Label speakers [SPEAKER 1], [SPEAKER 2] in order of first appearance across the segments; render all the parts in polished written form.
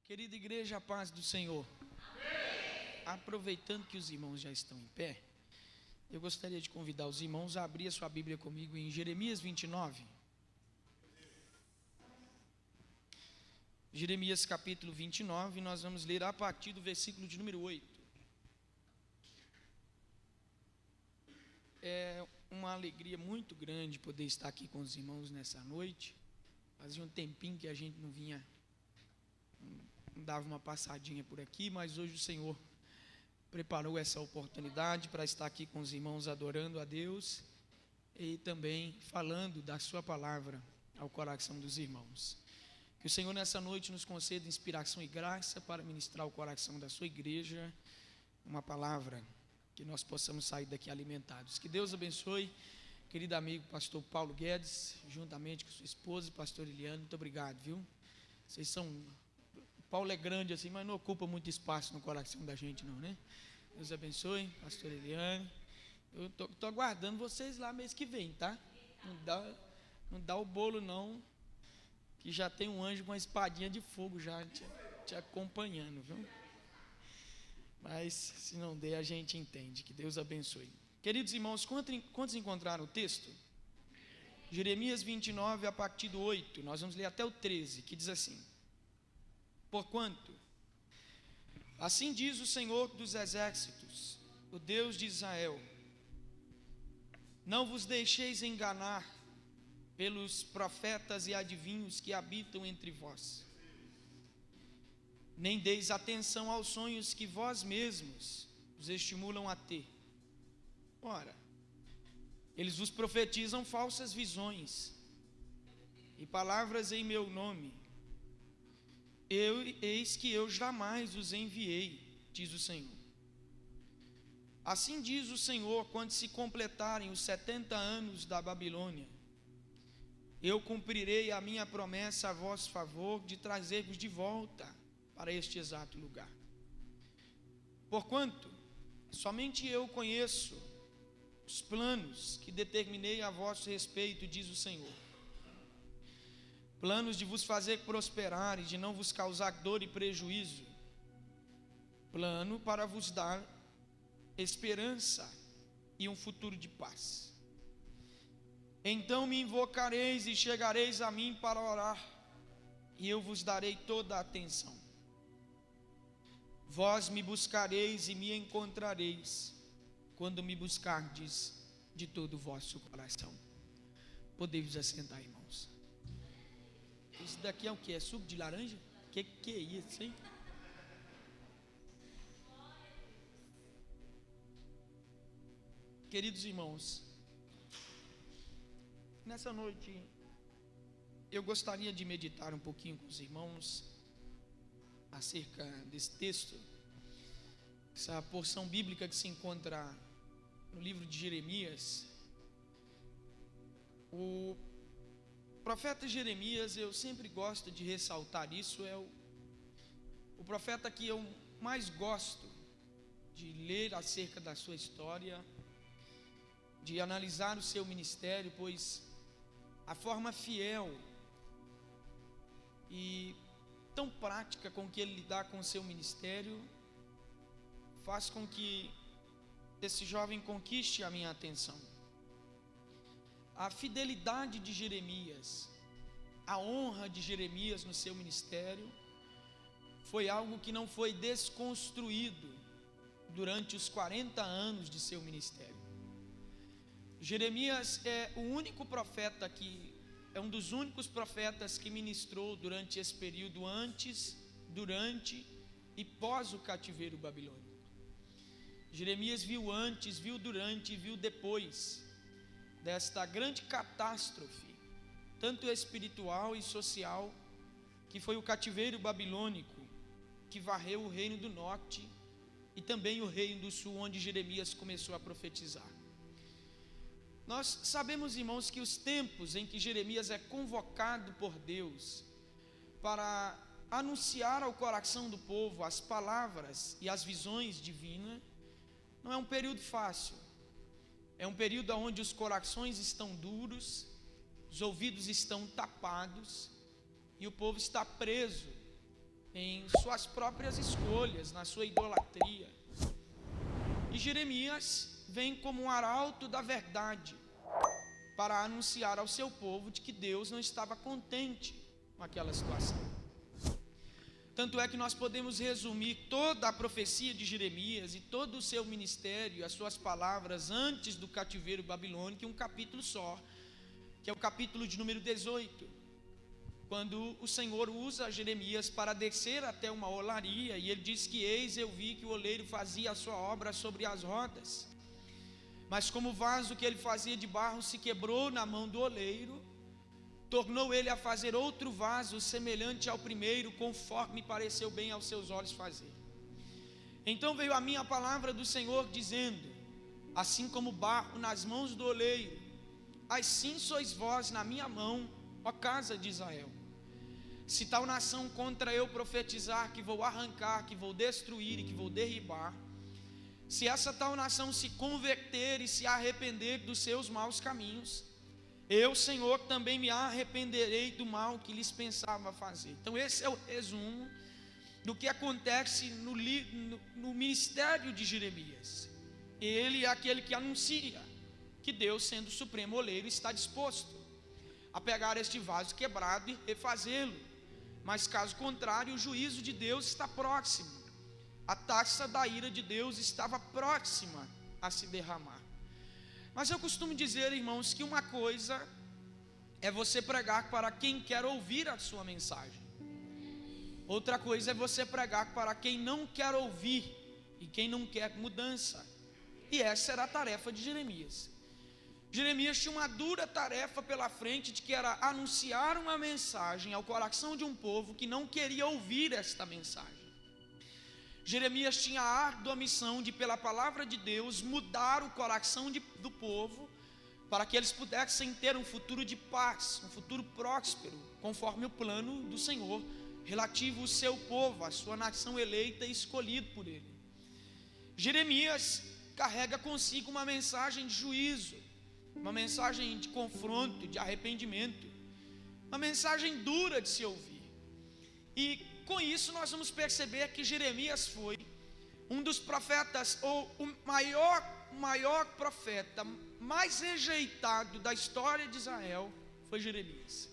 [SPEAKER 1] Querida igreja, a paz do Senhor. Amém. Aproveitando que os irmãos já estão em pé, eu gostaria de convidar os irmãos a abrir a sua Bíblia comigo em Jeremias 29. Jeremias capítulo 29, nós vamos ler a partir do versículo de número 8. É uma alegria muito grande poder estar aqui com os irmãos nessa noite. Fazia um tempinho que a gente não vinha, não dava uma passadinha por aqui, mas hoje o Senhor preparou essa oportunidade para estar aqui com os irmãos adorando a Deus e também falando da sua palavra ao coração dos irmãos. Que o Senhor nessa noite nos conceda inspiração e graça para ministrar ao coração da sua igreja uma palavra que nós possamos sair daqui alimentados. Que Deus abençoe, querido amigo pastor Paulo Guedes, juntamente com sua esposa, pastor Eliane. Muito obrigado, viu? Vocês são... Paulo é grande assim, mas não ocupa muito espaço no coração da gente não, né? Deus abençoe, pastor Eliane. Eu estou aguardando vocês lá mês que vem, tá? Não dá o bolo não, que já tem um anjo com uma espadinha de fogo já te acompanhando, viu? Mas se não der, a gente entende. Que Deus abençoe. Queridos irmãos, quantos encontraram o texto? Jeremias 29, a partir do 8, nós vamos ler até o 13, que diz assim: Porquanto, assim diz o Senhor dos exércitos, o Deus de Israel: não vos deixeis enganar pelos profetas e adivinhos que habitam entre vós, nem deis atenção aos sonhos que vós mesmos os estimulam a ter. Ora, eles vos profetizam falsas visões e palavras em meu nome. Eis que eu jamais os enviei, diz o Senhor. Assim diz o Senhor: quando se completarem os 70 anos da Babilônia, eu cumprirei a minha promessa a vosso favor de trazer-vos de volta para este exato lugar. Porquanto somente eu conheço os planos que determinei a vosso respeito, diz o Senhor: planos de vos fazer prosperar e de não vos causar dor e prejuízo, plano para vos dar esperança e um futuro de paz. Então me invocareis e chegareis a mim para orar, e eu vos darei toda a atenção. Vós me buscareis e me encontrareis, quando me buscardes de todo o vosso coração. Podemos assentar, irmãos. Isso daqui é o que? É suco de laranja? Que é isso, hein? Queridos irmãos, nessa noite eu gostaria de meditar um pouquinho com os irmãos acerca desse texto, essa porção bíblica que se encontra no livro de Jeremias. O profeta Jeremias, eu sempre gosto de ressaltar isso, é o profeta que eu mais gosto de ler acerca da sua história, de analisar o seu ministério, pois a forma fiel e tão prática com que ele lidar com o seu ministério faz com que esse jovem conquiste a minha atenção. A fidelidade de Jeremias, a honra de Jeremias no seu ministério, foi algo que não foi desconstruído durante os 40 anos de seu ministério. Jeremias é o único profeta é um dos únicos profetas que ministrou durante esse período antes, durante e pós o cativeiro babilônico. Jeremias viu antes, viu durante e viu depois desta grande catástrofe, tanto espiritual e social, que foi o cativeiro babilônico, que varreu o reino do norte e também o reino do sul, onde Jeremias começou a profetizar. Nós sabemos, irmãos, que os tempos em que Jeremias é convocado por Deus para anunciar ao coração do povo as palavras e as visões divinas, não é um período fácil. É um período onde os corações estão duros, os ouvidos estão tapados e o povo está preso em suas próprias escolhas, na sua idolatria. E Jeremias vem como um arauto da verdade para anunciar ao seu povo de que Deus não estava contente com aquela situação. Tanto é que nós podemos resumir toda a profecia de Jeremias e todo o seu ministério, as suas palavras antes do cativeiro babilônico em um capítulo só, que é o capítulo de número 18, quando o Senhor usa Jeremias para descer até uma olaria, e ele diz que: eis, eu vi que o oleiro fazia a sua obra sobre as rodas, mas como o vaso que ele fazia de barro se quebrou na mão do oleiro, tornou ele a fazer outro vaso semelhante ao primeiro, conforme pareceu bem aos seus olhos fazer. Então veio a mim a palavra do Senhor dizendo: assim como barro nas mãos do oleiro, assim sois vós na minha mão, ó casa de Israel. Se tal nação contra eu profetizar que vou arrancar, que vou destruir e que vou derribar, se essa tal nação se converter e se arrepender dos seus maus caminhos, eu, Senhor, também me arrependerei do mal que lhes pensava fazer. Então esse é o resumo do que acontece no ministério de Jeremias. Ele é aquele que anuncia que Deus, sendo o supremo oleiro, está disposto a pegar este vaso quebrado e refazê-lo, mas caso contrário, o juízo de Deus está próximo, a taça da ira de Deus estava próxima a se derramar. Mas eu costumo dizer, irmãos, que uma coisa é você pregar para quem quer ouvir a sua mensagem, outra coisa é você pregar para quem não quer ouvir e quem não quer mudança. E essa era a tarefa de Jeremias. Jeremias tinha uma dura tarefa pela frente, de que era anunciar uma mensagem ao coração de um povo que não queria ouvir esta mensagem. Jeremias tinha a árdua missão de, pela palavra de Deus, mudar o coração do povo, para que eles pudessem ter um futuro de paz, um futuro próspero, conforme o plano do Senhor, relativo ao seu povo, à sua nação eleita e escolhida por ele. Jeremias carrega consigo uma mensagem de juízo, uma mensagem de confronto, de arrependimento, uma mensagem dura de se ouvir. E com isso nós vamos perceber que Jeremias foi um dos profetas, ou o maior profeta, mais rejeitado da história de Israel, foi Jeremias.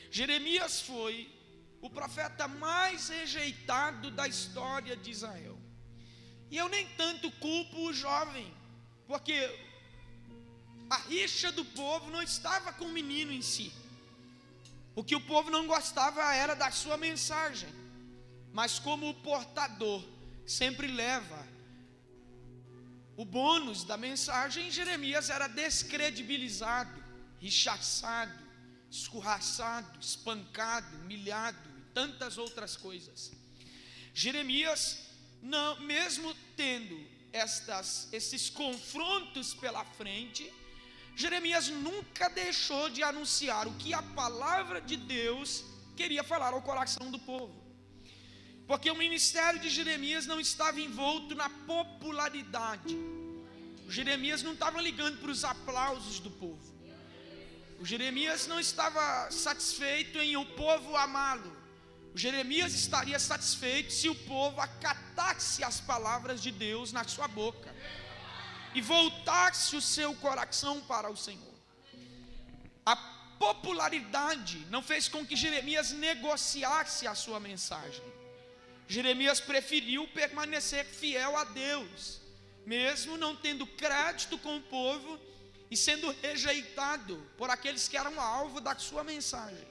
[SPEAKER 1] Jeremias foi o profeta mais rejeitado da história de Israel. E eu nem tanto culpo o jovem, porque a rixa do povo não estava com o menino em si. O que o povo não gostava era da sua mensagem, mas como o portador sempre leva o bônus da mensagem, Jeremias era descredibilizado, rechaçado, escorraçado, espancado, humilhado e tantas outras coisas. Jeremias, não, mesmo tendo esses confrontos pela frente, Jeremias nunca deixou de anunciar o que a palavra de Deus queria falar ao coração do povo. Porque o ministério de Jeremias não estava envolto na popularidade. O Jeremias não estava ligando para os aplausos do povo. O Jeremias não estava satisfeito em o povo amá-lo. O Jeremias estaria satisfeito se o povo acatasse as palavras de Deus na sua boca e voltasse o seu coração para o Senhor. A popularidade não fez com que Jeremias negociasse a sua mensagem. Jeremias preferiu permanecer fiel a Deus, mesmo não tendo crédito com o povo e sendo rejeitado por aqueles que eram alvo da sua mensagem.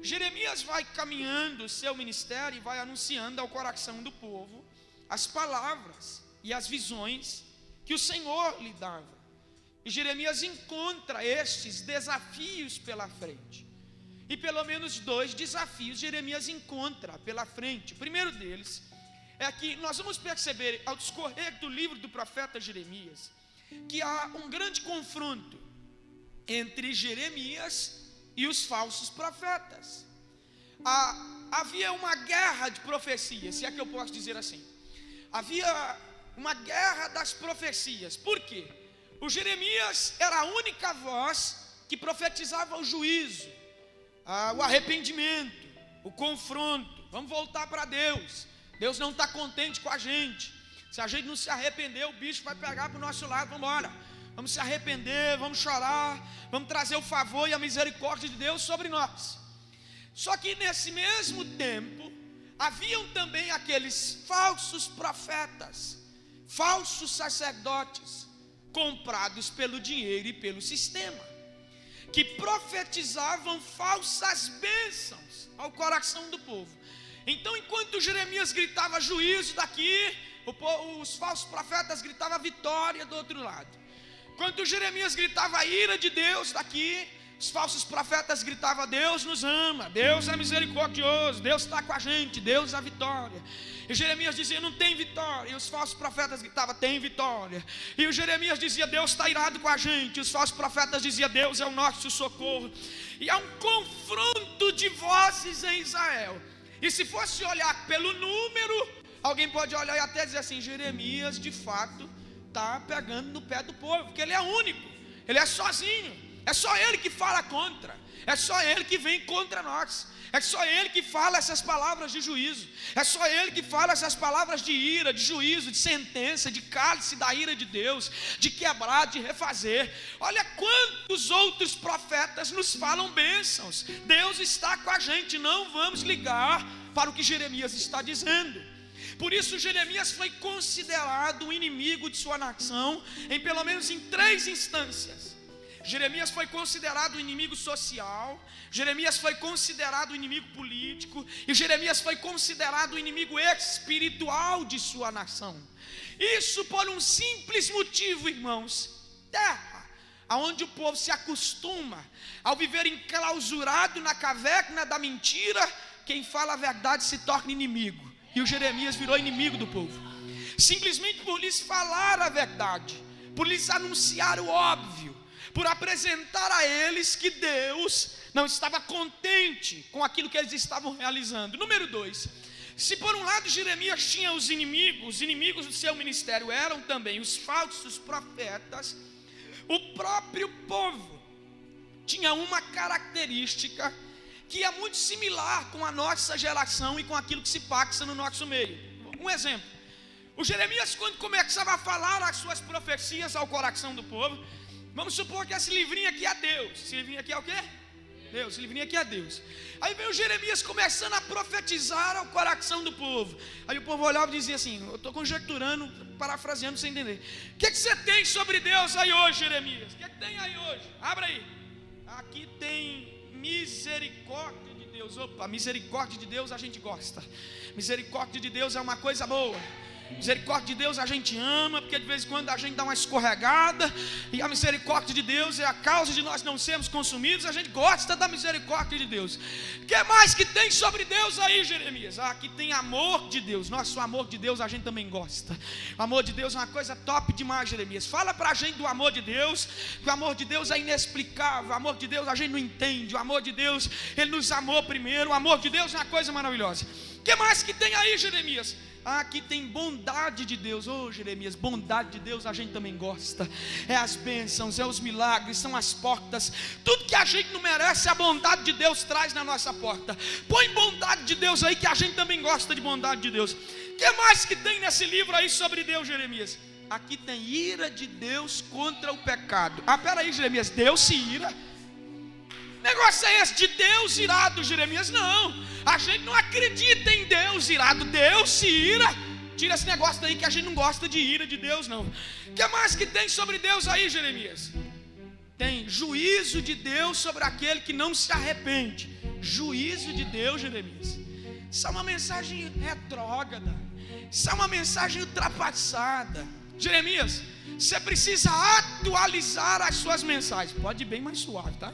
[SPEAKER 1] Jeremias vai caminhando o seu ministério e vai anunciando ao coração do povo as palavras e as visões que o Senhor lhe dava. E Jeremias encontra estes desafios pela frente. E pelo menos 2 desafios Jeremias encontra pela frente. O primeiro deles é que nós vamos perceber, ao discorrer do livro do profeta Jeremias, que há um grande confronto entre Jeremias e os falsos profetas. Havia uma guerra de profecias, se é que eu posso dizer assim. Havia uma guerra das profecias. Por quê? O Jeremias era a única voz que profetizava o juízo, o arrependimento, o confronto, vamos voltar para Deus. Deus não está contente com a gente. Se a gente não se arrepender, o bicho vai pegar para o nosso lado. Vamos embora, vamos se arrepender, vamos chorar, vamos trazer o favor e a misericórdia de Deus sobre nós. Só que nesse mesmo tempo, haviam também aqueles falsos profetas, falsos sacerdotes, comprados pelo dinheiro e pelo sistema, que profetizavam falsas bênçãos ao coração do povo. Então, enquanto Jeremias gritava juízo daqui, os falsos profetas gritavam vitória do outro lado. Enquanto Jeremias gritava a ira de Deus daqui, os falsos profetas gritavam: Deus nos ama, Deus é misericordioso, Deus está com a gente, Deus é a vitória. E Jeremias dizia: não tem vitória. E os falsos profetas gritavam: tem vitória. E o Jeremias dizia: Deus está irado com a gente. E os falsos profetas diziam: Deus é o nosso socorro. E há um confronto de vozes em Israel. E se fosse olhar pelo número, alguém pode olhar e até dizer assim: Jeremias de fato está pegando no pé do povo, porque ele é único, ele é sozinho. É só ele que fala contra, é só ele que vem contra nós, é só ele que fala essas palavras de juízo, é só ele que fala essas palavras de ira, de juízo, de sentença, de cálice da ira de Deus, de quebrar, de refazer. Olha quantos outros profetas nos falam bênçãos. Deus está com a gente, não vamos ligar para o que Jeremias está dizendo. Por isso Jeremias foi considerado um inimigo de sua nação em pelo menos em 3 instâncias. Jeremias foi considerado um inimigo social, Jeremias foi considerado um inimigo político, e Jeremias foi considerado um inimigo espiritual de sua nação. Isso por um simples motivo, irmãos: terra, aonde o povo se acostuma ao viver enclausurado na caverna da mentira. Quem fala a verdade se torna inimigo, e o Jeremias virou inimigo do povo, simplesmente por lhes falar a verdade, por lhes anunciar o óbvio, por apresentar a eles que Deus não estava contente com aquilo que eles estavam realizando. Número 2, se por um lado Jeremias tinha os inimigos do seu ministério eram também os falsos profetas, o próprio povo tinha uma característica que é muito similar com a nossa geração e com aquilo que se passa no nosso meio. Um exemplo: o Jeremias, quando começava a falar as suas profecias ao coração do povo, vamos supor que esse livrinho aqui é Deus. Esse livrinho aqui é o quê? Deus. Esse livrinho aqui é Deus. Aí veio o Jeremias começando a profetizar ao coração do povo. Aí o povo olhava e dizia assim: eu estou conjecturando, parafraseando sem entender. O que você tem sobre Deus aí hoje, Jeremias? O que tem aí hoje? Abra aí. Aqui tem misericórdia de Deus. Opa, misericórdia de Deus a gente gosta. Misericórdia de Deus é uma coisa boa. Misericórdia de Deus a gente ama, porque de vez em quando a gente dá uma escorregada, e a misericórdia de Deus é a causa de nós não sermos consumidos. A gente gosta da misericórdia de Deus. O que mais que tem sobre Deus aí, Jeremias? Aqui tem amor de Deus. Nossa, o amor de Deus a gente também gosta. O amor de Deus é uma coisa top demais, Jeremias. Fala pra gente do amor de Deus, que o amor de Deus é inexplicável. O amor de Deus a gente não entende. O amor de Deus, Ele nos amou primeiro. O amor de Deus é uma coisa maravilhosa. O que mais que tem aí, Jeremias? Aqui tem bondade de Deus. Jeremias, bondade de Deus a gente também gosta. É as bênçãos, é os milagres, são as portas. Tudo que a gente não merece, a bondade de Deus traz na nossa porta. Põe bondade de Deus aí, que a gente também gosta de bondade de Deus. O que mais que tem nesse livro aí sobre Deus, Jeremias? Aqui tem ira de Deus contra o pecado. Peraí, Jeremias, Deus se ira? Negócio é esse de Deus irado, Jeremias? Não, a gente não acredita em Deus irado. Deus se ira? Tira esse negócio daí, que a gente não gosta de ira de Deus, não. O que mais que tem sobre Deus aí, Jeremias? Tem juízo de Deus sobre aquele que não se arrepende. Juízo de Deus, Jeremias. Isso é uma mensagem retrógrada, isso é uma mensagem ultrapassada. Jeremias, você precisa atualizar as suas mensagens. Pode ir bem mais suave, tá?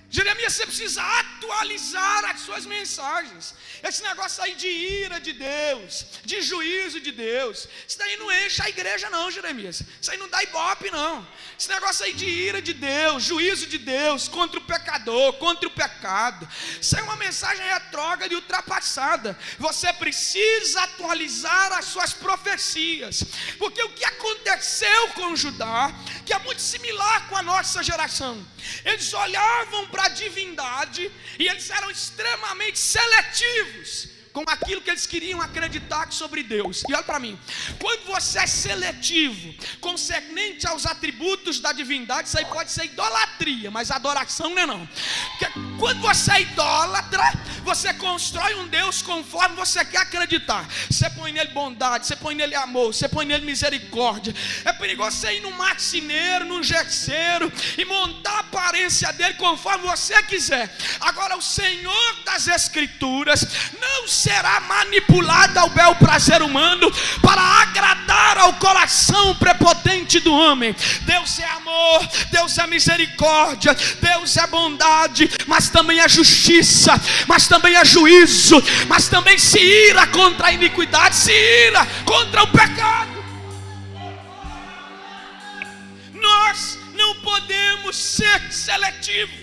[SPEAKER 1] Jeremias, você precisa atualizar as suas mensagens. Esse negócio aí de ira de Deus, de juízo de Deus, isso daí não enche a igreja não, Jeremias. Isso aí não dá ibope não. Esse negócio aí de ira de Deus, juízo de Deus contra o pecador, contra o pecado, isso é uma mensagem retrógrada e ultrapassada. Você precisa atualizar as suas profecias, porque o que aconteceu com Judá, que é muito similar com a nossa geração, eles olharam olhavam para a divindade e eles eram extremamente seletivos com aquilo que eles queriam acreditar sobre Deus. E olha para mim, quando você é seletivo concernente aos atributos da divindade, isso aí pode ser idolatria, mas adoração não é não. Porque quando você é idólatra, você constrói um Deus conforme você quer acreditar. Você põe nele bondade, você põe nele amor, você põe nele misericórdia. É perigoso você ir num marceneiro, num gesseiro e montar a aparência dele conforme você quiser. Agora o Senhor das Escrituras não será manipulado ao bel prazer humano para agradar ao coração prepotente do homem. Deus é amor, Deus é misericórdia, Deus é bondade, mas também é justiça, mas também é juízo, mas também se ira contra a iniquidade, se ira contra o pecado. Nós não podemos ser seletivos.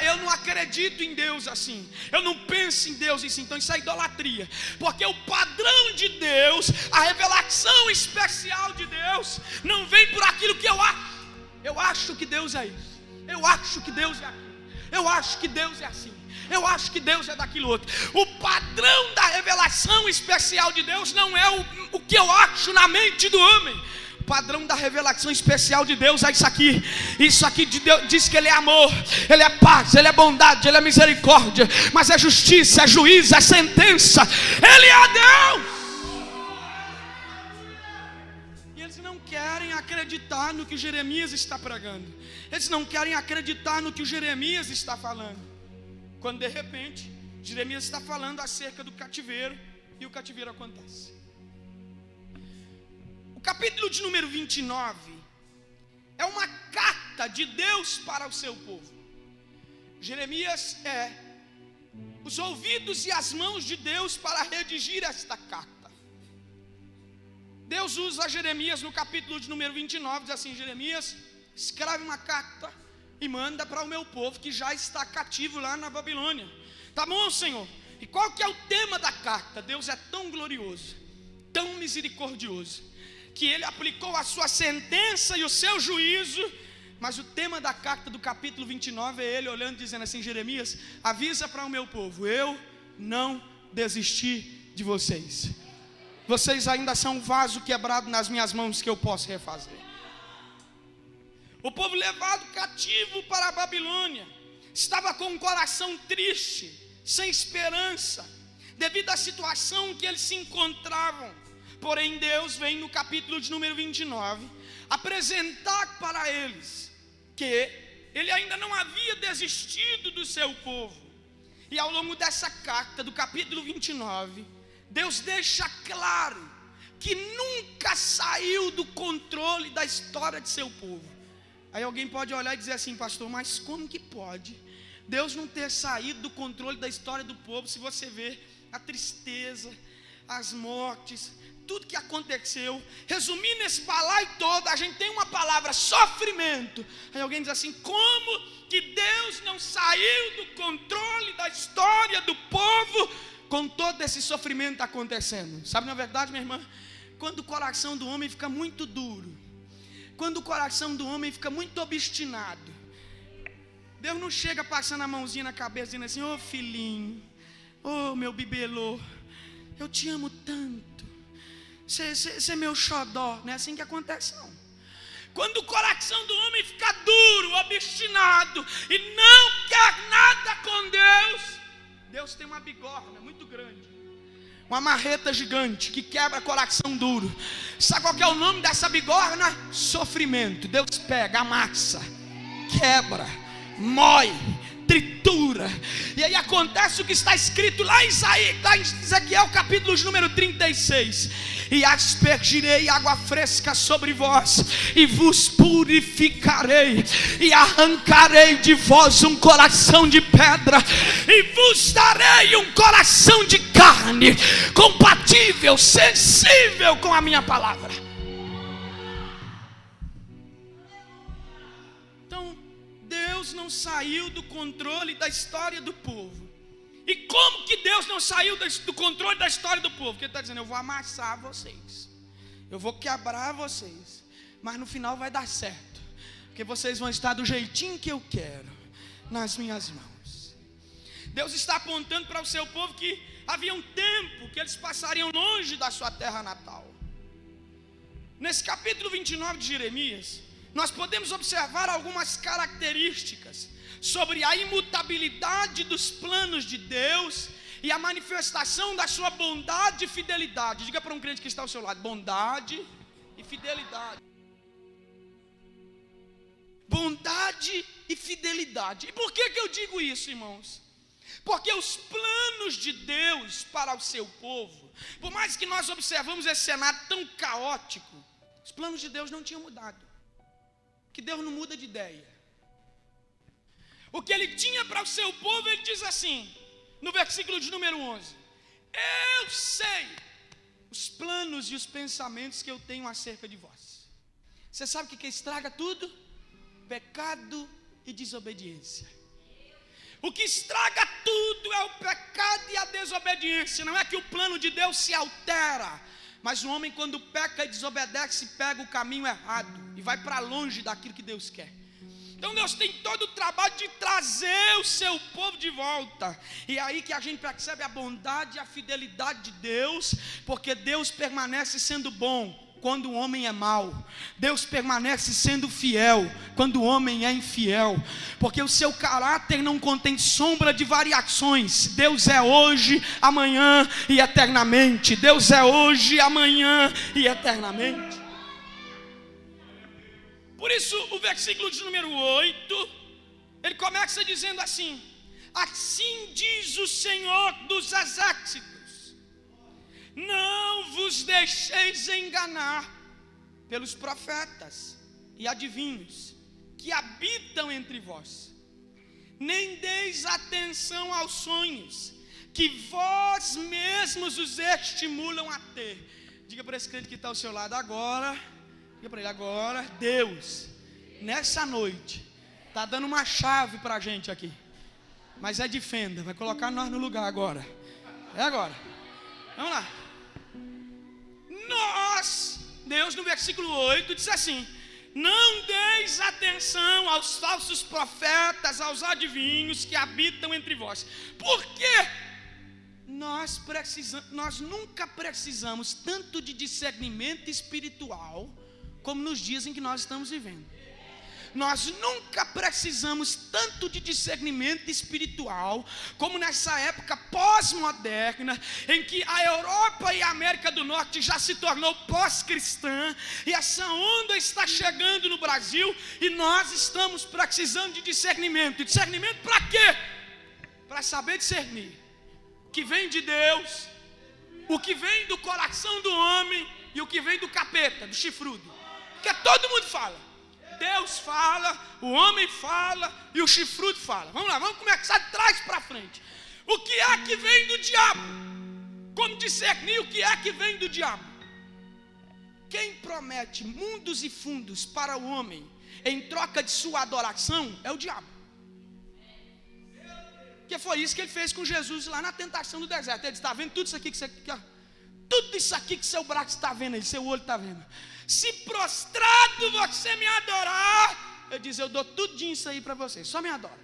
[SPEAKER 1] Eu não acredito em Deus assim, eu não penso em Deus assim, então isso é idolatria. Porque o padrão de Deus, a revelação especial de Deus, não vem por aquilo que eu acho. Eu acho que Deus é isso, eu acho que Deus é aquilo, eu acho que Deus é assim, eu acho que Deus é daquilo outro. O padrão da revelação especial de Deus não é o que eu acho na mente do homem. O padrão da revelação especial de Deus é isso aqui. Isso aqui de Deus diz que Ele é amor, Ele é paz, Ele é bondade, Ele é misericórdia, mas é justiça, é juízo, é sentença. Ele é Deus. E eles não querem acreditar no que Jeremias está pregando. Eles não querem acreditar no que o Jeremias está falando. Quando de repente Jeremias está falando acerca do cativeiro e o cativeiro acontece. O capítulo de número 29 é uma carta de Deus para o seu povo. Jeremias é os ouvidos e as mãos de Deus para redigir esta carta. Deus usa Jeremias no capítulo de número 29, diz assim: Jeremias, escreve uma carta e manda para o meu povo que já está cativo lá na Babilônia. Tá bom, Senhor? E qual que é o tema da carta? Deus é tão glorioso, tão misericordioso, que Ele aplicou a sua sentença e o seu juízo. Mas o tema da carta do capítulo 29 é Ele olhando e dizendo assim: Jeremias, avisa para o meu povo, eu não desisti de vocês. Vocês ainda são um vaso quebrado nas minhas mãos que eu posso refazer. O povo levado cativo para a Babilônia estava com um coração triste, sem esperança, devido à situação que eles se encontravam. Porém Deus vem no capítulo de número 29 apresentar para eles que Ele ainda não havia desistido do seu povo. E ao longo dessa carta do capítulo 29, Deus deixa claro que nunca saiu do controle da história de seu povo. Aí alguém pode olhar e dizer assim: pastor, mas como que pode Deus não ter saído do controle da história do povo? Se você vê a tristeza, as mortes, tudo que aconteceu, resumindo esse balaio todo, a gente tem uma palavra: sofrimento. Aí alguém diz assim: como que Deus não saiu do controle da história do povo com todo esse sofrimento acontecendo? Sabe, na verdade, minha irmã, quando o coração do homem fica muito duro, quando o coração do homem fica muito obstinado, Deus não chega passando a mãozinha na cabeça dizendo assim: ô filhinho, ô meu bibelô, eu te amo tanto, você é meu xodó. Não é assim que acontece não. Quando o coração do homem fica duro, obstinado e não quer nada com Deus, Deus tem uma bigorna muito grande, uma marreta gigante que quebra coração duro. Sabe qual que é o nome dessa bigorna? Sofrimento. Deus pega, amassa, quebra, mói, tritura. E aí acontece o que está escrito lá em Ezequiel capítulo de número 36: e aspergirei água fresca sobre vós, e vos purificarei, e arrancarei de vós um coração de pedra, e vos darei um coração de carne, compatível, sensível com a minha palavra. Então Deus não saiu do controle da história do povo. E como que Deus não saiu do controle da história do povo? Porque Ele está dizendo: eu vou amassar vocês, eu vou quebrar vocês, mas no final vai dar certo, porque vocês vão estar do jeitinho que eu quero. nas minhas mãos. Deus está apontando para o seu povo que havia um tempo que eles passariam longe da sua terra natal. Nesse capítulo 29 de Jeremias, nós podemos observar algumas características sobre a imutabilidade dos planos de Deus e a manifestação da sua bondade e fidelidade. Diga para um crente que está ao seu lado: bondade e fidelidade. Bondade e fidelidade. E por que eu digo isso, irmãos? Porque os planos de Deus para o seu povo, por mais que nós observamos esse cenário tão caótico, os planos de Deus não tinham mudado. Que Deus não muda de ideia. O que Ele tinha para o seu povo, Ele diz assim, no versículo de número 11: eu sei os planos e os pensamentos que eu tenho acerca de vós. Você sabe o que estraga tudo? Pecado e desobediência. O que estraga tudo é o pecado e a desobediência. Não é que o plano de Deus se altera, mas o homem, quando peca e desobedece, pega o caminho errado e vai para longe daquilo que Deus quer. Então Deus tem todo o trabalho de trazer o seu povo de volta. E é aí que a gente percebe a bondade e a fidelidade de Deus, porque Deus permanece sendo bom quando o homem é mau. Deus permanece sendo fiel quando o homem é infiel, porque o seu caráter não contém sombra de variações. Deus é hoje, amanhã e eternamente. Deus é hoje, amanhã e eternamente. Por isso o versículo de número 8, ele começa dizendo assim: assim diz o Senhor dos exércitos, não vos deixeis enganar pelos profetas e adivinhos que habitam entre vós, nem deis atenção aos sonhos que vós mesmos os estimulam a ter. Diga para esse crente que está ao seu lado agora, diga para ele agora: Deus, nessa noite, está dando uma chave para a gente aqui, mas é de fenda, vai colocar nós no lugar agora. É agora, vamos lá. Nós, Deus no versículo 8 diz assim: não deis atenção aos falsos profetas, aos adivinhos que habitam entre vós. Por quê? Nós nunca precisamos tanto de discernimento espiritual como nos dias em que nós estamos vivendo. Nós nunca precisamos tanto de discernimento espiritual como nessa época pós-moderna, em que a Europa e a América do Norte já se tornou pós-cristã, e essa onda está chegando no Brasil, e nós estamos precisando de discernimento. E discernimento para quê? Para saber discernir o que vem de Deus, o que vem do coração do homem e o que vem do capeta, do chifrudo. Porque todo mundo fala. Deus fala, o homem fala e o chifrudo fala. Vamos lá, vamos começar de trás para frente. O que é que vem do diabo? Como discernir o que é que vem do diabo? Quem promete mundos e fundos para o homem em troca de sua adoração é o diabo. Que foi isso que ele fez com Jesus lá na tentação do deserto. Ele disse: está vendo tudo isso aqui que você quer? Tudo isso aqui que seu braço está vendo aí, seu olho está vendo. Se prostrado você me adorar, eu diz: eu dou tudinho isso aí para você, só me adora.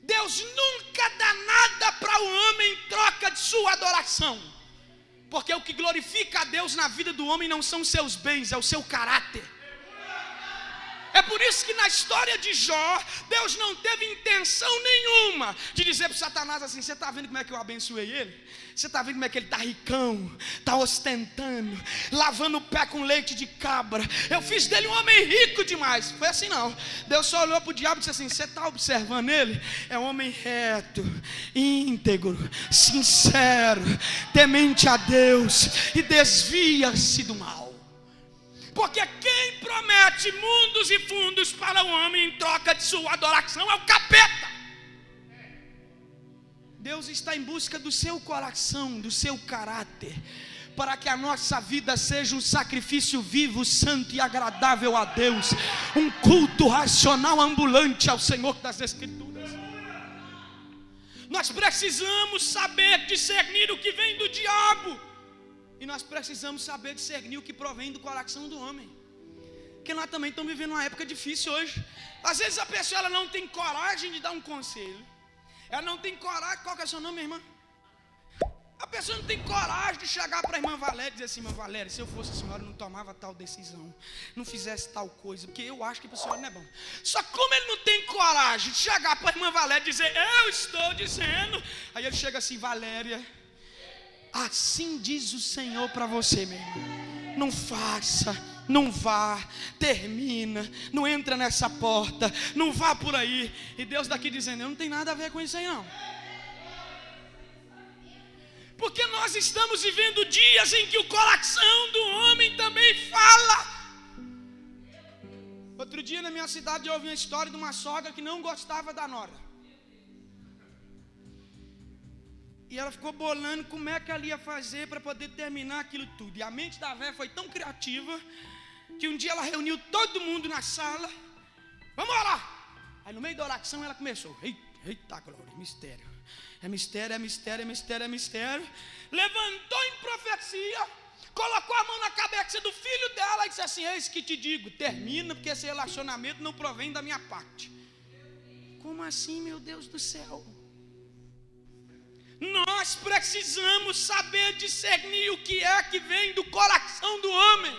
[SPEAKER 1] Deus nunca dá nada para o homem em troca de sua adoração, porque o que glorifica a Deus na vida do homem não são os seus bens, é o seu caráter. É por isso que na história de Jó, Deus não teve intenção nenhuma de dizer para Satanás assim: você está vendo como é que eu abençoei ele? Você está vendo como é que ele está ricão, está ostentando, lavando o pé com leite de cabra. Eu fiz dele um homem rico demais. Foi assim não. Deus só olhou para o diabo e disse assim: você está observando ele? É um homem reto, íntegro, sincero, temente a Deus e desvia-se do mal. Porque quem promete mundos e fundos para o homem em troca de sua adoração é o capeta. Deus está em busca do seu coração, do seu caráter, para que a nossa vida seja um sacrifício vivo, santo e agradável a Deus, um culto racional ambulante ao Senhor das Escrituras. Nós precisamos saber discernir o que vem do diabo, e nós precisamos saber discernir o que provém do coração do homem. Porque nós também estamos vivendo uma época difícil hoje. Às vezes a pessoa ela não tem coragem de dar um conselho. Ela não tem coragem. Qual que é o seu nome, minha irmã? A pessoa não tem coragem de chegar para a irmã Valéria e dizer assim: irmã Valéria, se eu fosse a senhora, eu não tomava tal decisão, não fizesse tal coisa, porque eu acho que para a senhora não é bom. Só que como ele não tem coragem de chegar para a irmã Valéria e dizer: eu estou dizendo, aí ele chega assim: Valéria, assim diz o Senhor para você, meu irmão, não faça, não vá, termina, não entra nessa porta, não vá por aí. E Deus daqui dizendo: eu não tenho nada a ver com isso aí não. Porque nós estamos vivendo dias em que o coração do homem também fala. Outro dia na minha cidade eu ouvi uma história de uma sogra que não gostava da nora. E ela ficou bolando como é que ela ia fazer para poder terminar aquilo tudo. E a mente da véia foi tão criativa que um dia ela reuniu todo mundo na sala. Vamos orar. Aí no meio da oração ela começou: eita glória, mistério. É mistério, é mistério, é mistério, é mistério. Levantou em profecia, colocou a mão na cabeça do filho dela e disse assim: eis que te digo, termina, porque esse relacionamento não provém da minha parte. Como assim, meu Deus do céu? Nós precisamos saber discernir o que é que vem do coração do homem.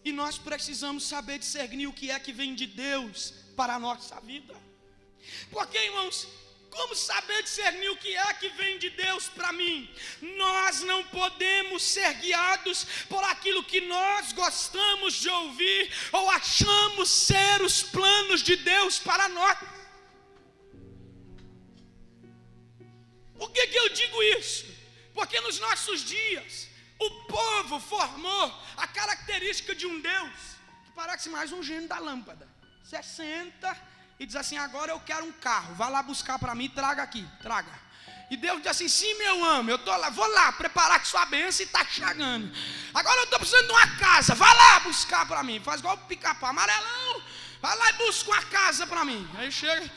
[SPEAKER 1] E nós precisamos saber discernir o que é que vem de Deus para a nossa vida. Porque, irmãos, como saber discernir o que é que vem de Deus para mim? Nós não podemos ser guiados por aquilo que nós gostamos de ouvir ou achamos ser os planos de Deus para nós. Por que eu digo isso? Porque nos nossos dias o povo formou a característica de um Deus que parece mais um gênio da lâmpada. Você senta e diz assim: agora eu quero um carro, vá lá buscar para mim, traga aqui, traga. E Deus diz assim: sim, meu amo, eu tô lá, vou lá preparar que sua bênção e está chegando. Agora eu estou precisando de uma casa, vá lá buscar para mim. Faz igual o pica-pau amarelão, vai lá e busca uma casa para mim. Aí chega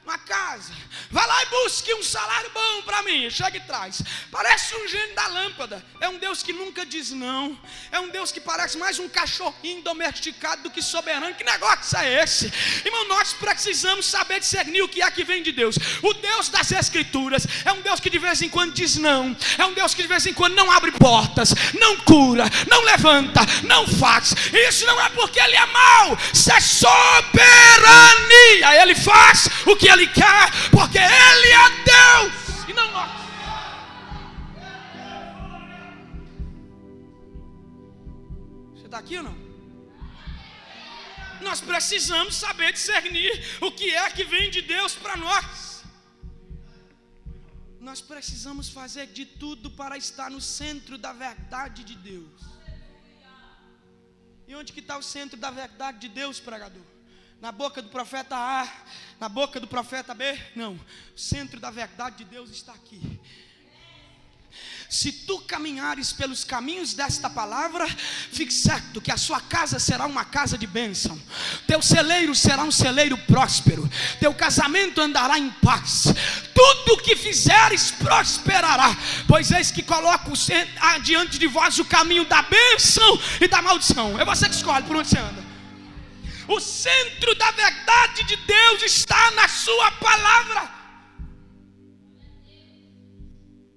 [SPEAKER 1] uma casa, vai lá e busque um salário bom para mim, chega e traz. Parece um gênio da lâmpada. É um Deus que nunca diz não. É um Deus que parece mais um cachorrinho domesticado do que soberano. Que negócio é esse? Irmão, nós precisamos saber discernir o que é que vem de Deus. O Deus das Escrituras é um Deus que de vez em quando diz não. É um Deus que de vez em quando não abre portas, não cura, não levanta, não faz. Isso não é porque Ele é mau, isso é soberania. Ele faz o que Ele quer, porque Ele é Deus e não nós. Você está aqui ou não? Nós precisamos saber discernir o que é que vem de Deus para nós. Nós precisamos fazer de tudo para estar no centro da verdade de Deus. E onde que está o centro da verdade de Deus, pregador? Na boca do profeta A, na boca do profeta B? Não, o centro da verdade de Deus está aqui. Se tu caminhares pelos caminhos desta palavra, fique certo que a sua casa será uma casa de bênção, teu celeiro será um celeiro próspero, teu casamento andará em paz, tudo que fizeres prosperará, pois eis que coloco diante de vós o caminho da bênção e da maldição. É você que escolhe por onde você anda. O centro da verdade de Deus está na sua palavra.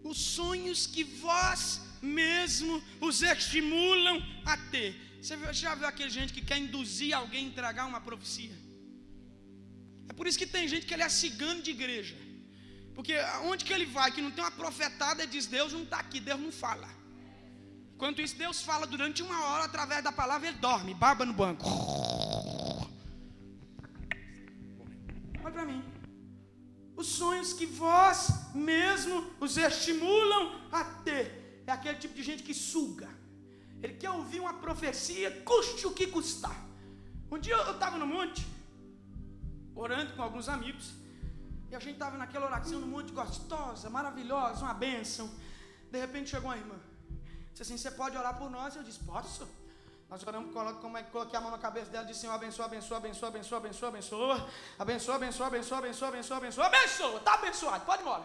[SPEAKER 1] Os sonhos que vós mesmo os estimulam a ter. Você já viu aquele gente que quer induzir alguém a entregar uma profecia? É por isso que tem gente que ele é cigano de igreja. Porque onde que ele vai, que não tem uma profetada, ele diz: Deus não está aqui, Deus não fala. Enquanto isso, Deus fala durante 1 hora através da palavra, ele dorme, baba no banco. Olha para mim. Os sonhos que vós mesmo os estimulam a ter. É aquele tipo de gente que suga. Ele quer ouvir uma profecia, custe o que custar. Um dia eu estava no monte, orando com alguns amigos, e a gente estava naquela oração no monte gostosa, maravilhosa, uma bênção. De repente chegou uma irmã, disse assim: você pode orar por nós? Eu disse: posso. Nós oramos, coloquei a mão na cabeça dela e disse: Senhor, abençoa, abençoa, abençoa, abençoa, abençoa, abençoa, abençoa, abençoa, abençoa, abençoa, abençoa, abençoa, abençoa, está abençoado, pode ir embora.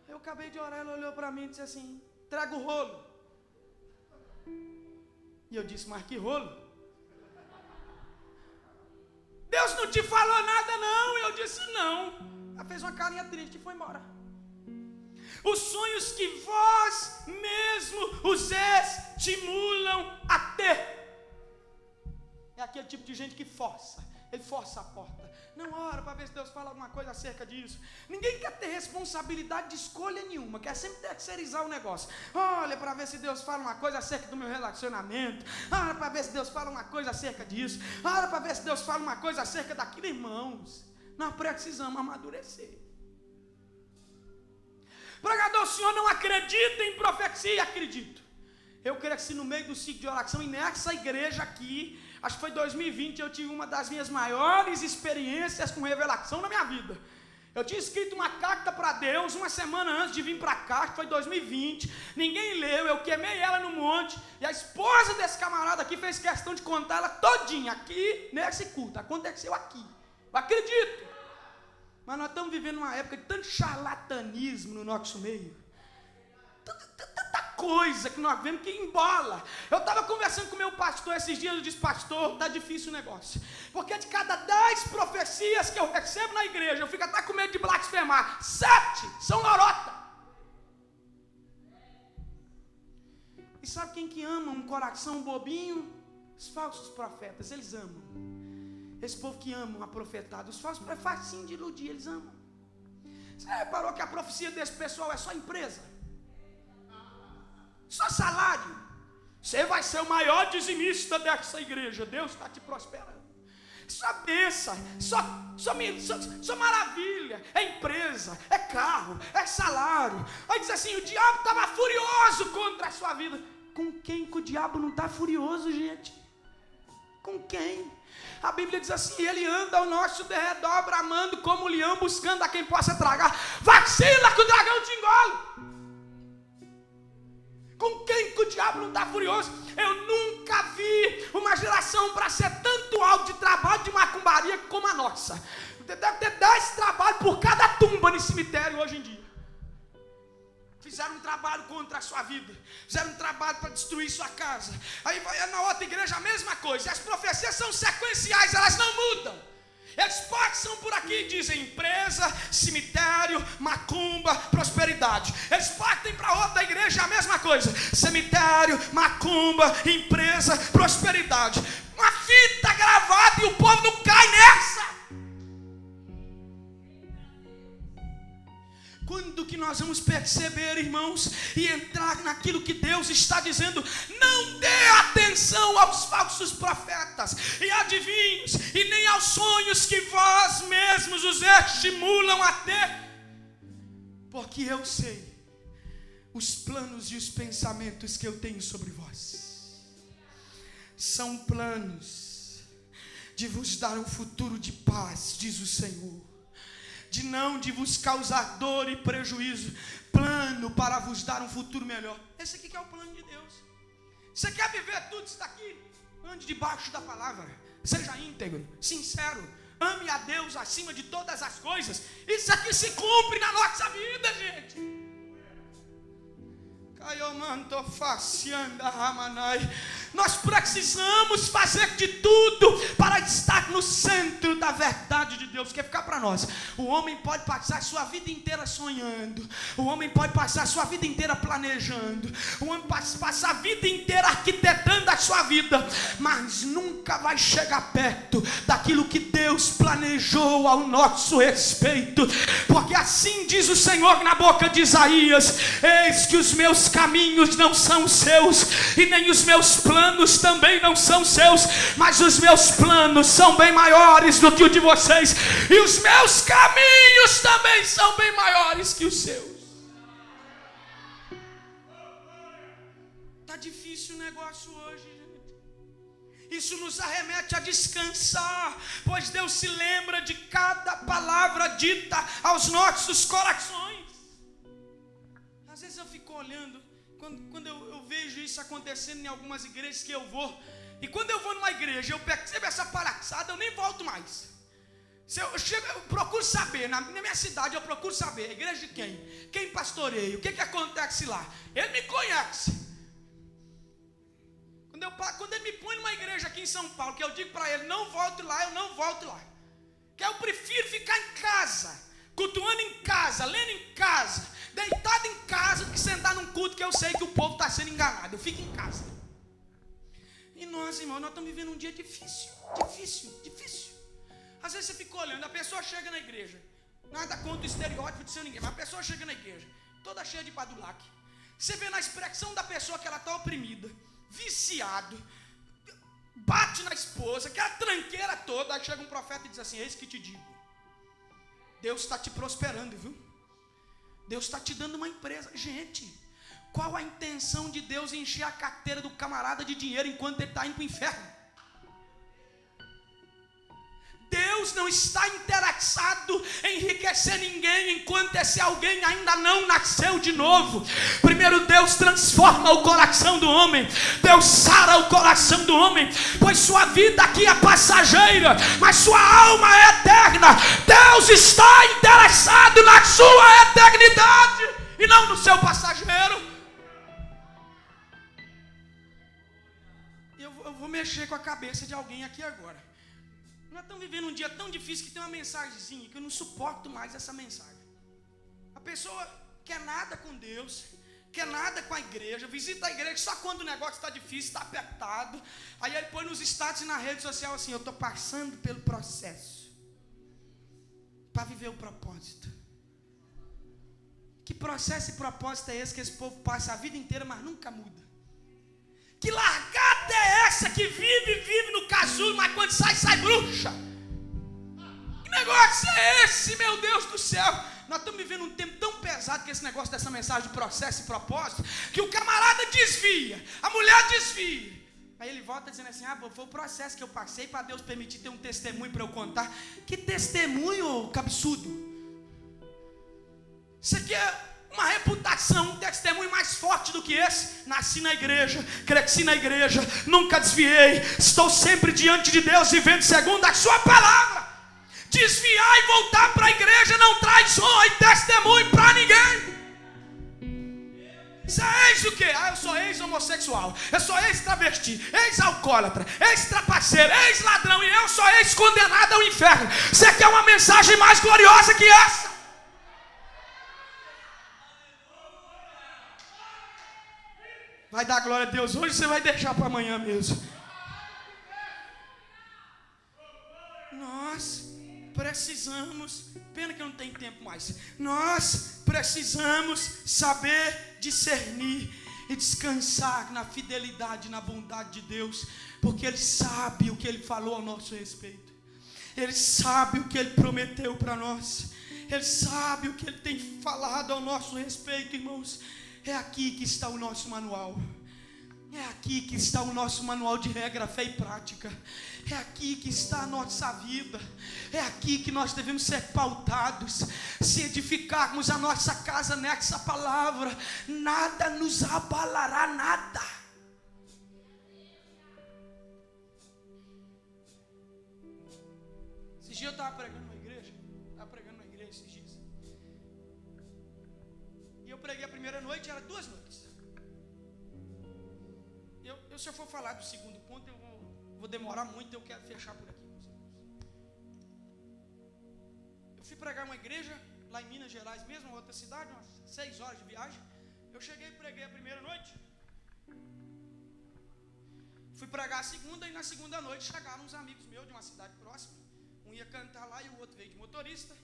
[SPEAKER 1] Eu acabei de orar, ela olhou para mim e disse assim: traga o rolo. E eu disse, mas que rolo. Deus não te falou nada não. E eu disse, não. Ela fez uma carinha triste e foi embora. Os sonhos que vós mesmo os estimulam a ter. É aquele tipo de gente que força. Ele força a porta. Não ora para ver se Deus fala alguma coisa acerca disso. Ninguém quer ter responsabilidade de escolha nenhuma. Quer sempre terceirizar o negócio. Olha para ver se Deus fala uma coisa acerca do meu relacionamento. Ora para ver se Deus fala uma coisa acerca disso. Ora para ver se Deus fala uma coisa acerca daquilo. Irmãos, nós precisamos amadurecer. Pregador, o senhor não acredita em profecia? Acredito. Eu cresci no meio do ciclo de oração e nessa igreja aqui, acho que foi 2020, eu tive uma das minhas maiores experiências com revelação na minha vida. Eu tinha escrito uma carta para Deus uma semana antes de vir para cá, acho que foi 2020. Ninguém leu, eu queimei ela no monte. E a esposa desse camarada aqui fez questão de contar ela todinha aqui nesse culto. Aconteceu aqui. Eu acredito. Mas nós estamos vivendo uma época de tanto charlatanismo no nosso meio. Tanta coisa que nós vemos que embola. Eu estava conversando com o meu pastor esses dias, eu disse, pastor, está difícil o negócio. Porque de cada 10 profecias que eu recebo na igreja, eu fico até com medo de blasfemar. 7 são lorota. E sabe quem que ama um coração bobinho? Os falsos profetas, eles amam. Esse povo que ama a profetada, os falsos é facinho de iludir, eles amam. Você reparou que a profecia desse pessoal é só empresa? Só salário. Você vai ser o maior dizimista dessa igreja. Deus está te prosperando. Só bênção, só maravilha. É empresa, é carro, é salário. Aí diz assim, o diabo estava furioso contra a sua vida. Com quem que o diabo não está furioso, gente? Com quem? A Bíblia diz assim, ele anda ao nosso derredor, bramando como leão, buscando a quem possa tragar. Vacila que o dragão te engole. Com quem que o diabo não está furioso? Eu nunca vi uma geração para ser tanto alto de trabalho de macumbaria como a nossa. Deve ter 10 trabalhos por cada tumba no cemitério hoje em dia. Fizeram um trabalho contra a sua vida. Fizeram um trabalho para destruir sua casa. Aí vai na outra igreja a mesma coisa. As profecias são sequenciais, elas não mudam. Eles passam por aqui e dizem empresa, cemitério, macumba, prosperidade. Eles partem para outra igreja a mesma coisa. Cemitério, macumba, empresa, prosperidade. Uma fita gravada e o povo não cai nessa. Quando que nós vamos perceber, irmãos, e entrar naquilo que Deus está dizendo? Não dê atenção aos falsos profetas e adivinhos, e nem aos sonhos que vós mesmos os estimulam a ter. Porque eu sei os planos e os pensamentos que eu tenho sobre vós. São planos de vos dar um futuro de paz, diz o Senhor. De vos causar dor e prejuízo. Plano para vos dar um futuro melhor. Esse aqui que é o plano de Deus. Você quer viver tudo isso daqui? Ande debaixo da palavra. Seja íntegro, sincero. Ame a Deus acima de todas as coisas. Isso aqui se cumpre na nossa vida, gente. Nós precisamos fazer de tudo para estar no centro da verdade de Deus, que é ficar para nós. O homem pode passar a sua vida inteira sonhando, o homem pode passar a sua vida inteira planejando, o homem pode passar a vida inteira arquitetando a sua vida, mas nunca vai chegar perto daquilo que Deus planejou ao nosso respeito, porque assim diz o Senhor na boca de Isaías: eis que os meus caminhos não são seus, e nem os meus planos também não são seus, mas os meus planos são bem maiores do que o de vocês, e os meus caminhos também são bem maiores que os seus. Está difícil o negócio hoje, gente. Isso nos arremete a descansar, pois Deus se lembra de cada palavra dita aos nossos corações. Às vezes eu fico olhando, quando eu vejo isso acontecendo em algumas igrejas que eu vou, e quando eu vou numa igreja, eu percebo essa palhaçada, eu nem volto mais. Eu procuro saber, na minha cidade eu procuro saber, a igreja de quem? Quem pastoreia, o que acontece lá? Ele me conhece. Quando Quando ele me põe numa igreja aqui em São Paulo, que eu digo para ele, não volte lá, eu não volto lá. Que eu prefiro ficar em casa, cultuando em casa, lendo em casa, deitado em casa, do que sentar num culto que eu sei que o povo está sendo enganado. Eu fico em casa. E nós, irmãos, nós estamos vivendo um dia difícil. Às vezes você fica olhando, a pessoa chega na igreja, nada contra o estereótipo de ser ninguém, mas a pessoa chega na igreja, toda cheia de badulaque. Você vê na expressão da pessoa que ela está oprimida, viciado, bate na esposa, aquela tranqueira toda. Aí chega um profeta e diz assim: eis que te digo, Deus está te prosperando, viu? Deus está te dando uma empresa. Gente, qual a intenção de Deus em encher a carteira do camarada de dinheiro enquanto ele está indo para o inferno? Deus não está interessado em enriquecer ninguém enquanto esse alguém ainda não nasceu de novo. Primeiro Deus transforma o coração do homem, Deus sara o coração do homem, pois sua vida aqui é passageira, mas sua alma é eterna. Deus está interessado na sua eternidade e não no seu passageiro. Eu vou mexer com a cabeça de alguém aqui agora. Nós estamos vivendo um dia tão difícil que tem uma mensagenzinha que eu não suporto mais essa mensagem. A pessoa quer nada com Deus, quer nada com a igreja, visita a igreja só quando o negócio está difícil, está apertado. Aí ele põe nos status e na rede social assim: eu estou passando pelo processo para viver o propósito. Que processo e propósito é esse que esse povo passa a vida inteira, mas nunca muda? Que largada é essa que vive no casulo, mas quando sai bruxa? Que negócio é esse, meu Deus do céu? Nós estamos vivendo um tempo tão pesado que esse negócio dessa mensagem de processo e propósito, que o camarada desvia, a mulher desvia. Aí ele volta dizendo assim: foi o processo que eu passei para Deus permitir ter um testemunho para eu contar. Que testemunho, cabeçudo? Isso aqui é uma reputação, um testemunho mais forte do que esse. Nasci na igreja, cresci na igreja, nunca desviei, estou sempre diante de Deus, vivendo segundo a sua palavra. Desviar e voltar para a igreja não traz honra e testemunho para ninguém. Você é ex o quê? Eu sou ex-homossexual, eu sou ex-travesti, ex-alcoólatra, ex-trapaceiro, ex-ladrão, e eu sou ex-condenado ao inferno. Você quer uma mensagem mais gloriosa que essa? Vai dar glória a Deus hoje, você vai deixar para amanhã mesmo. Nós precisamos, pena que eu não tenho tempo mais, nós precisamos saber discernir e descansar na fidelidade, na bondade de Deus, porque Ele sabe o que Ele falou ao nosso respeito, Ele sabe o que Ele prometeu para nós, Ele sabe o que Ele tem falado ao nosso respeito, irmãos. É aqui que está o nosso manual. É aqui que está o nosso manual de regra, fé e prática. É aqui que está a nossa vida. É aqui que nós devemos ser pautados. Se edificarmos a nossa casa nessa palavra, nada nos abalará, nada. Esses dias eu estava pregando numa igreja. Esses dias. E eu preguei a primeira noite, era 2 noites. Se eu for falar do segundo ponto, eu vou demorar muito, eu quero fechar por aqui, meus irmãos. Eu fui pregar uma igreja, lá em Minas Gerais mesmo, outra cidade, umas 6 horas de viagem. Eu cheguei e preguei a primeira noite. Fui pregar a segunda, e na segunda noite chegaram uns amigos meus de uma cidade próxima. Um ia cantar lá e o outro veio de motorista.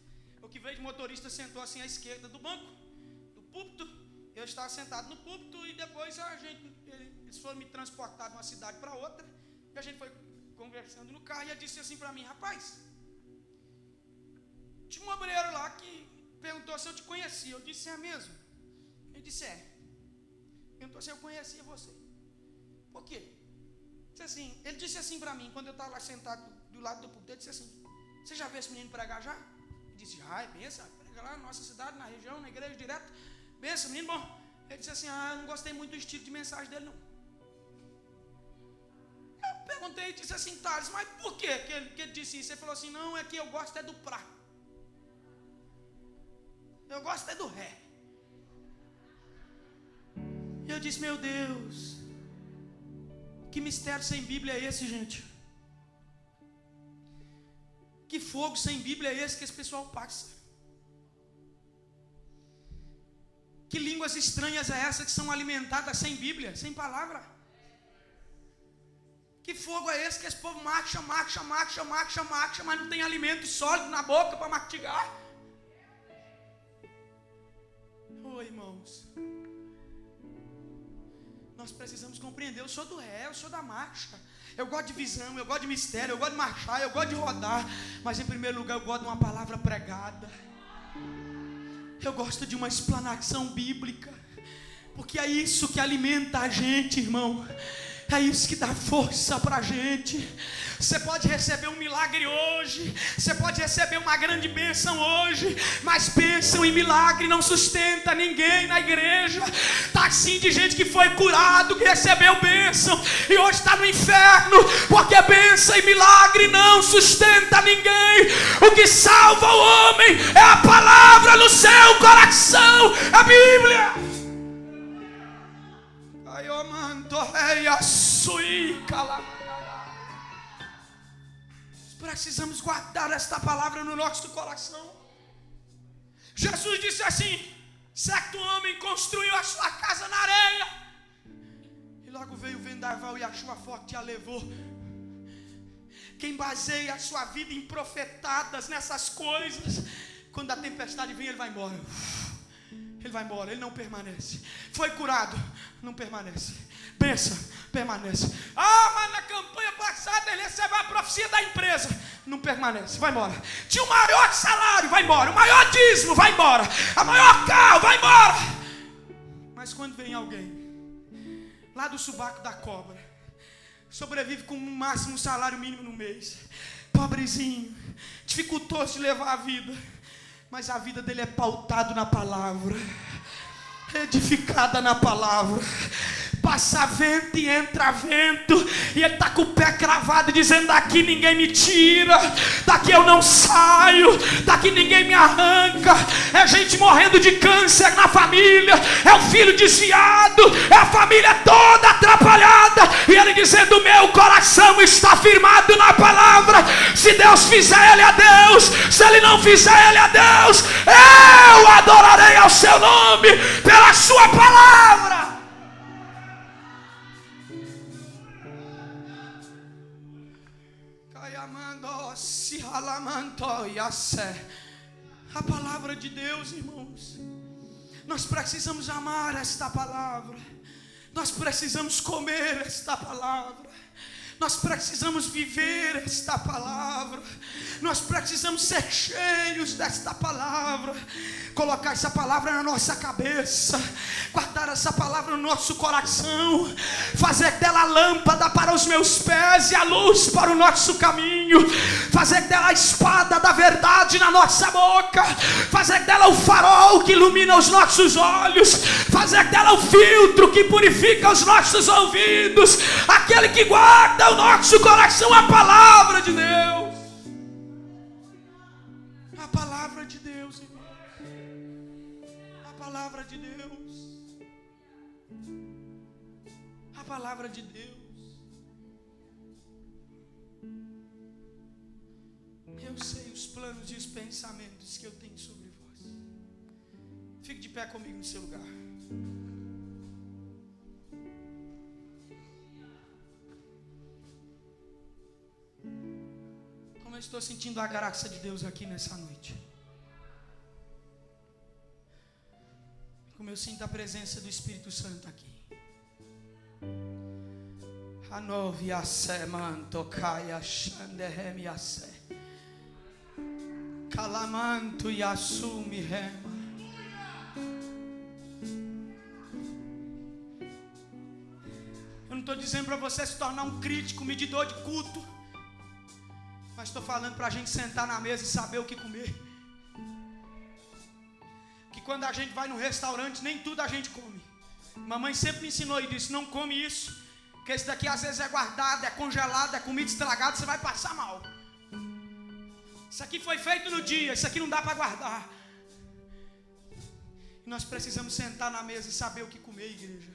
[SPEAKER 1] O que veio de motorista sentou assim à esquerda do banco, do púlpito. Eu estava sentado no púlpito e depois eles foram me transportar de uma cidade para outra. E a gente foi conversando no carro e ele disse assim para mim: rapaz, tinha um obreiro lá que perguntou se eu te conhecia. Eu disse: é mesmo? Ele disse: é. Perguntou se eu conhecia você. Por quê? Ele disse assim para mim, quando eu estava lá sentado do lado do púlpito, ele disse assim: você já viu esse menino pregar já? Eu disse: já, é benção, prega lá na nossa cidade, na região, na igreja direto. Benção, menino bom. Ele disse assim: eu não gostei muito do estilo de mensagem dele, não. Eu perguntei e disse assim: Thales, mas por quê que ele disse isso? Ele falou assim: não, é que eu gosto é do prá. Eu gosto é do ré. Eu disse: meu Deus, Que mistério sem Bíblia é esse, gente? Que fogo sem Bíblia é esse que esse pessoal passa? Que línguas estranhas é essa que são alimentadas sem Bíblia, sem palavra? Que fogo é esse que esse povo marcha, mas não tem alimento sólido na boca para mastigar? Oh, irmãos, nós precisamos compreender. Eu sou do ré, eu sou da marcha. Eu gosto de visão, eu gosto de mistério, eu gosto de marchar, eu gosto de rodar. Mas em primeiro lugar eu gosto de uma palavra pregada. Eu gosto de uma explanação bíblica. Porque é isso que alimenta a gente, irmão. É isso que dá força para a gente. Você pode receber um milagre hoje, você pode receber uma grande bênção hoje, mas bênção e milagre não sustenta ninguém na igreja. Está assim de gente que foi curado, que recebeu bênção e hoje está no inferno, porque bênção e milagre não sustenta ninguém. O que salva o homem é a palavra no seu coração, a Bíblia. Precisamos guardar esta palavra no nosso coração. Jesus disse assim: certo homem construiu a sua casa na areia, e logo veio o vendaval e a chuva forte a levou. Quem baseia a sua vida em profetadas, nessas coisas, quando a tempestade vem, ele vai embora. Ele vai embora, ele não permanece. Foi curado, não permanece. Pensa, permanece. Ah, mas na campanha passada ele recebeu a profecia da empresa. Não permanece, vai embora. Tinha o maior salário, vai embora. O maior dízimo, vai embora. A maior carro, vai embora. Mas quando vem alguém lá do subaco da cobra, sobrevive com o máximo salário mínimo no mês, pobrezinho, dificultoso de levar a vida, mas a vida dele é pautada na palavra, edificada na palavra. Passa vento e entra vento, e ele está com o pé cravado, dizendo: daqui ninguém me tira, daqui eu não saio, daqui ninguém me arranca. É gente morrendo de câncer na família, é o filho desviado, é a família toda atrapalhada, e ele dizendo: meu coração está firmado na palavra. Se Deus fizer, ele é Deus. Se ele não fizer, ele é Deus. Eu adorarei ao seu nome pela sua palavra. A palavra de Deus, irmãos, nós precisamos amar esta palavra, nós precisamos comer esta palavra, nós precisamos viver esta palavra, nós precisamos ser cheios desta palavra, colocar essa palavra na nossa cabeça, guardar essa palavra no nosso coração, fazer dela lâmpada para os meus pés e a luz para o nosso caminho, fazer dela a espada da verdade na nossa boca, fazer dela o farol que ilumina os nossos olhos, fazer dela o filtro que purifica os nossos ouvidos, aquele que guarda o nosso coração, a palavra de Deus. A palavra de Deus, irmão. A palavra de Deus. A palavra de Deus. Eu sei os planos e os pensamentos que eu tenho sobre vós. Fique de pé comigo no seu lugar. Como eu estou sentindo a graça de Deus aqui nessa noite. Como eu sinto a presença do Espírito Santo aqui. Anoviasse manto caia xanderemiasse. Calamanto e assume rema. Eu não estou dizendo para você se tornar um crítico, medidor de culto, mas estou falando para a gente sentar na mesa e saber o que comer. Que quando a gente vai no restaurante, nem tudo a gente come. Mamãe sempre me ensinou e disse: não come isso, porque esse daqui às vezes é guardado, é congelado, é comida estragada, você vai passar mal. Isso aqui foi feito no dia, isso aqui não dá para guardar. E nós precisamos sentar na mesa e saber o que comer, igreja.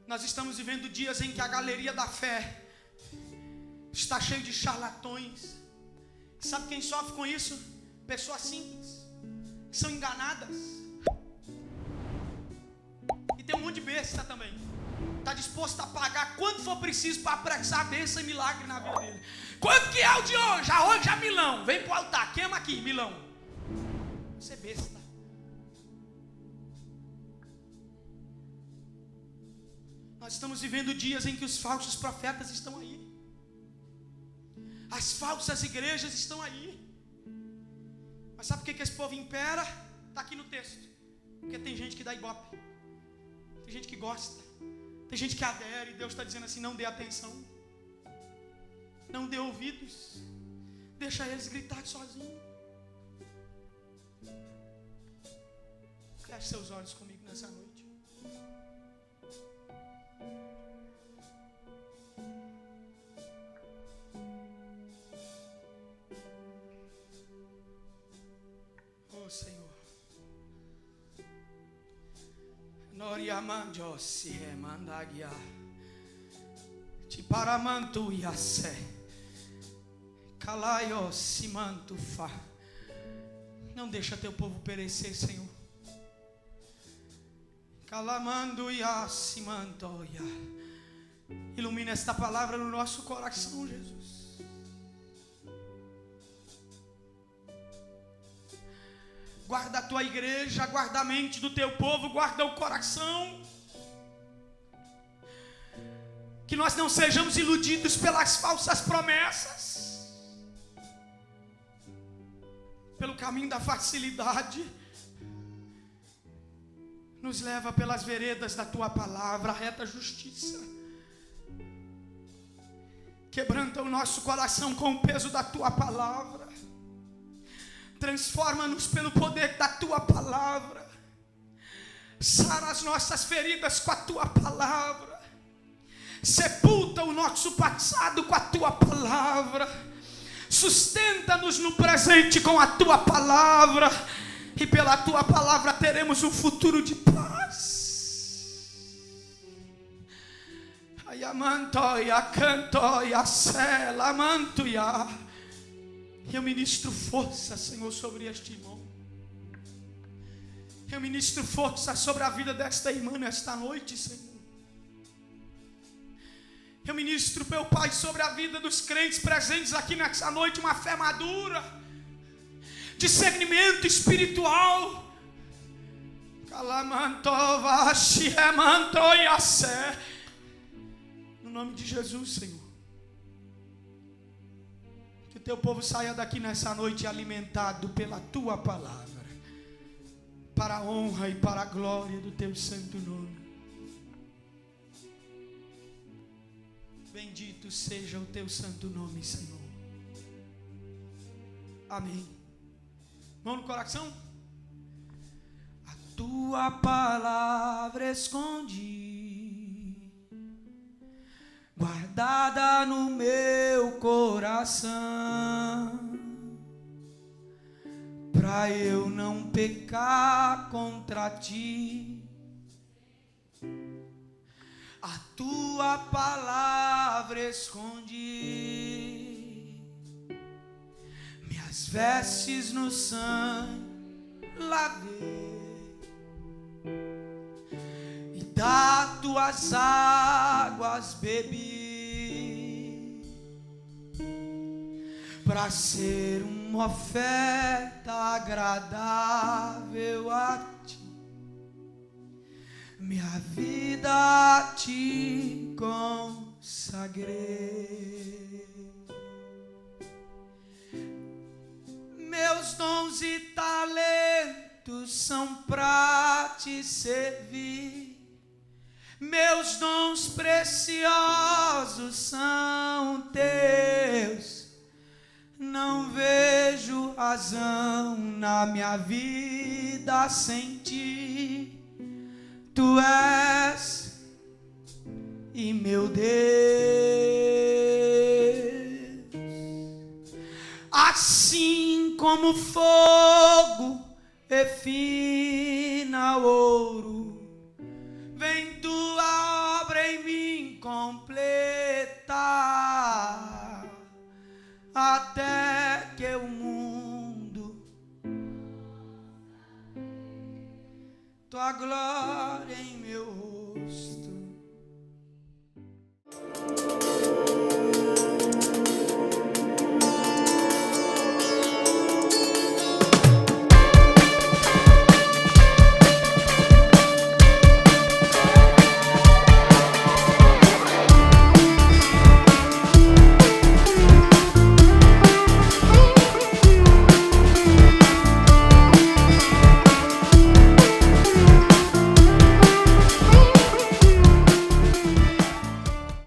[SPEAKER 1] Nós estamos vivendo dias em que a galeria da fé está cheia de charlatões. Sabe quem sofre com isso? Pessoas simples, que são enganadas. E tem um monte de besta também. Está disposto a pagar quanto for preciso para apressar a bênção e milagre na vida dele. Quanto que é o de hoje? Hoje é milão. Vem para o altar, queima aqui, milão. Você é besta. Nós estamos vivendo dias em que os falsos profetas estão aí. As falsas igrejas estão aí. Mas sabe por que esse povo impera? Está aqui no texto. Porque tem gente que dá ibope. Tem gente que gosta. Tem gente que adere. E Deus está dizendo assim: não dê atenção. Não dê ouvidos. Deixa eles gritar sozinhos. Feche seus olhos comigo nessa noite. Oh Senhor, Noriamanjo se remandagia, te paramantu yase, calaio se mantufa. Não deixa teu povo perecer, Senhor. Calamando yase mantoia. Ilumina esta palavra no nosso coração, Jesus. Guarda a tua igreja, guarda a mente do teu povo, guarda o coração. Que nós não sejamos iludidos pelas falsas promessas, pelo caminho da facilidade. Nos leva pelas veredas da tua palavra, a reta justiça. Quebranta o nosso coração com o peso da tua palavra. Transforma-nos pelo poder da tua palavra. Sara as nossas feridas com a tua palavra. Sepulta o nosso passado com a tua palavra. Sustenta-nos no presente com a tua palavra. E pela tua palavra teremos um futuro de paz. Ayamantoia, cantoia, sela, mantoia. Eu ministro força, Senhor, sobre este irmão. Eu ministro força sobre a vida desta irmã nesta noite, Senhor. Eu ministro, meu Pai, sobre a vida dos crentes presentes aqui nessa noite, uma fé madura, discernimento espiritual. No nome de Jesus, Senhor. Que o teu povo saia daqui nessa noite alimentado pela tua palavra, para a honra e para a glória do teu santo nome. Bendito seja o teu santo nome, Senhor. Amém. Mão no coração. A tua palavra escondi, guardada no meu coração, pra eu não pecar contra ti. A tua palavra escondi, minhas vestes no sangue lavei, e das tuas águas bebi, para ser uma oferta agradável a ti. Minha vida a ti consagrei. Meus dons e talentos são pra te servir. Meus dons preciosos são teus. Não vejo razão na minha vida sem ti. Tu és e meu Deus, assim como fogo refina o ouro, vem tua obra
[SPEAKER 2] completar, até que o mundo tua glória em meu rosto